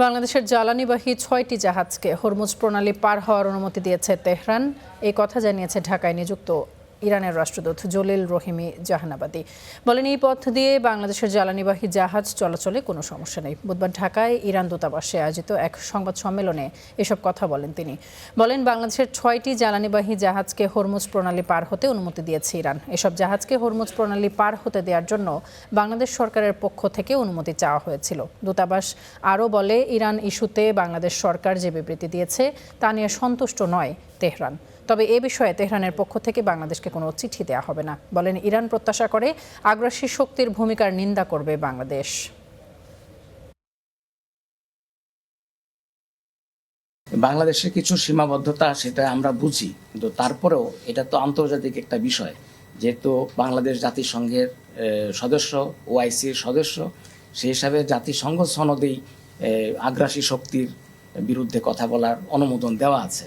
বাংলাদেশের জ্বালানিবাহী ৬টি জাহাজকে হরমুজ প্রণালী পার হওয়ার অনুমতি দিয়েছে তেহরান। এই কথা জানিয়েছে ঢাকায় নিযুক্ত ইরানের রাষ্ট্রদূত জলিল রহিমি জাহানাবাদী। বলেন, এই পথ দিয়ে বাংলাদেশের জ্বালানিবাহী জাহাজ চলাচলে কোনো সমস্যা নেই। বুধবার ঢাকায় ইরান দূতাবাসে আয়োজিত এক সংবাদ সম্মেলনে এসব কথা বলেন তিনি। বলেন, বাংলাদেশের ৬টি জ্বালানিবাহী জাহাজকে হরমুজ প্রণালী পার হতে অনুমতি দিয়েছে ইরান। এসব জাহাজকে হরমুজ প্রণালী পার হতে দেওয়ার জন্য বাংলাদেশ সরকারের পক্ষ থেকে অনুমতি চাওয়া হয়েছিল। দূতাবাস আরও বলে, ইরান ইস্যুতে বাংলাদেশ সরকার যে বিবৃতি দিয়েছে তা নিয়ে সন্তুষ্ট নয় তেহরান। তবে এ বিষয়ে তেহরানের পক্ষ থেকে বাংলাদেশকে কোনো চিঠি দেওয়া হবে না। বলেন, ইরান প্রত্যাশা করে আগ্রাসী শক্তির ভূমিকার নিন্দা করবে বাংলাদেশ। বাংলাদেশের কিছু সীমাবদ্ধতা সেটা আমরা বুঝি, কিন্তু তারপরেও এটা তো আন্তর্জাতিক একটা বিষয়। যেহেতু বাংলাদেশ জাতিসংঘের সদস্য, ওআইসির সদস্য, সেই হিসাবে জাতিসংঘ সনদেই আগ্রাসী শক্তির বিরুদ্ধে কথা বলার অনুমোদন দেওয়া আছে।